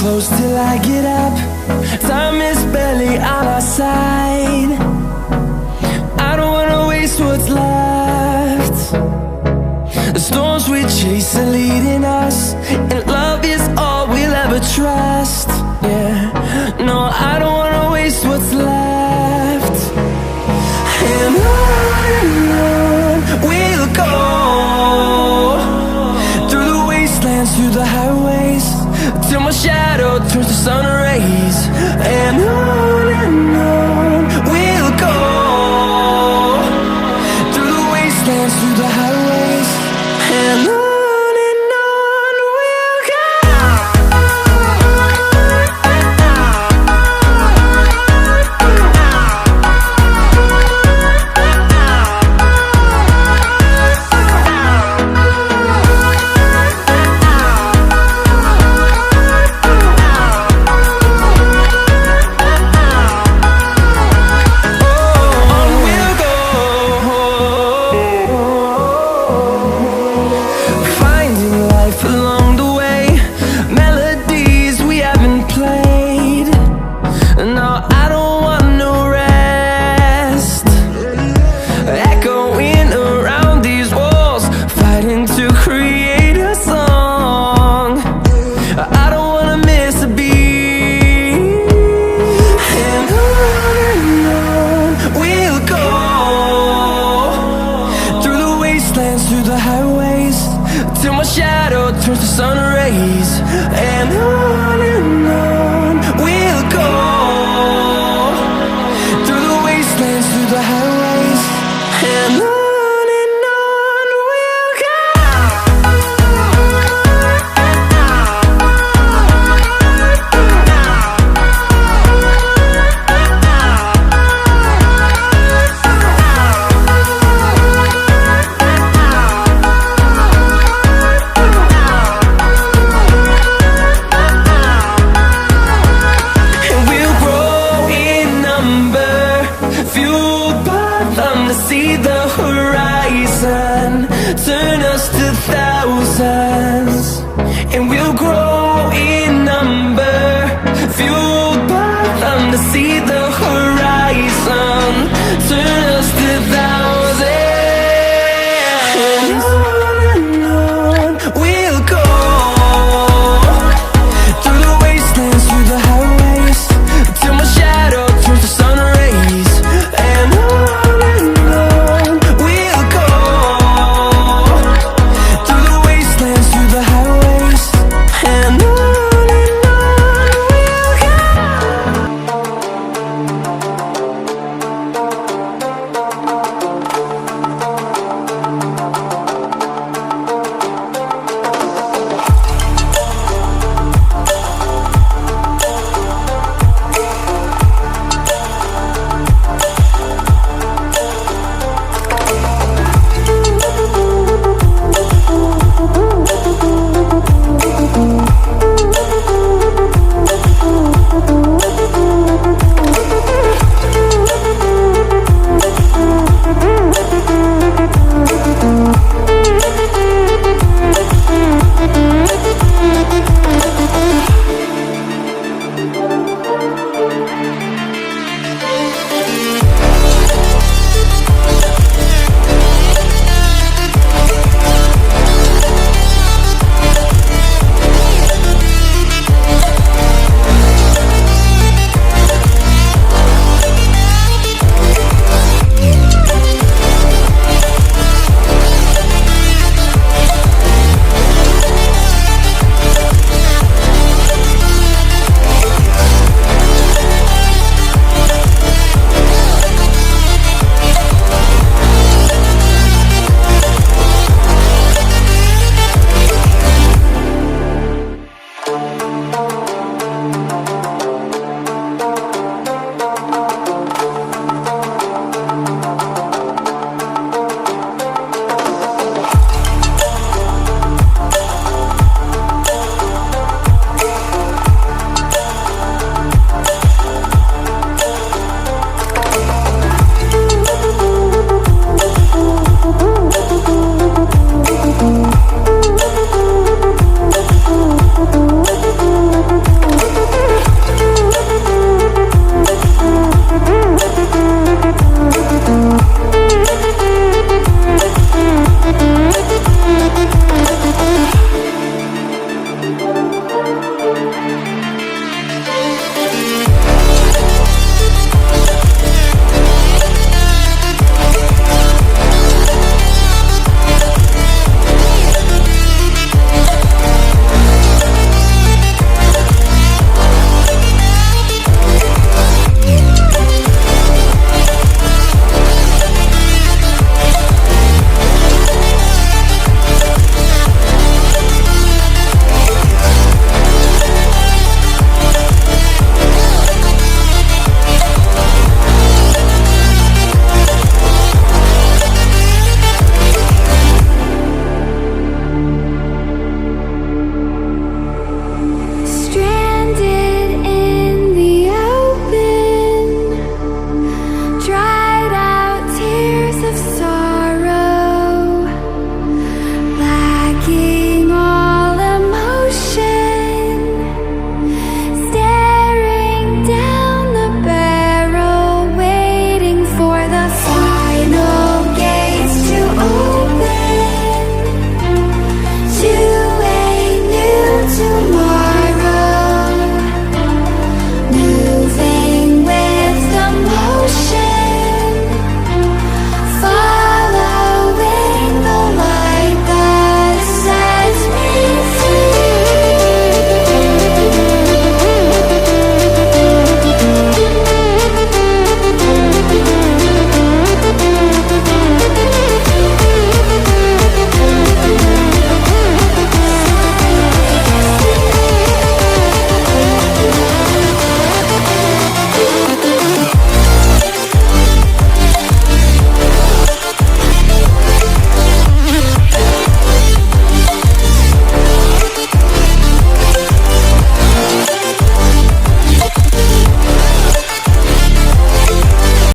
close till I get up. Time is barely on our side. I don't wanna waste what's left. The storms we chase are leading us, and love is all we'll ever trust. Yeah, no, I don't wanna waste what's left. And on we'll go, through the wastelands, through the highways, till my shadow turns to sun rays. And on we'll go, through the wastelands, through the highways, and on we'll go. Through the highways, till my shadow turns to sun rays. And on we'll go, through the wastelands, through the highways, and on we'll go. See the horizon turn us to thousands, and we'll grow in number, fueled by them to see the horizon.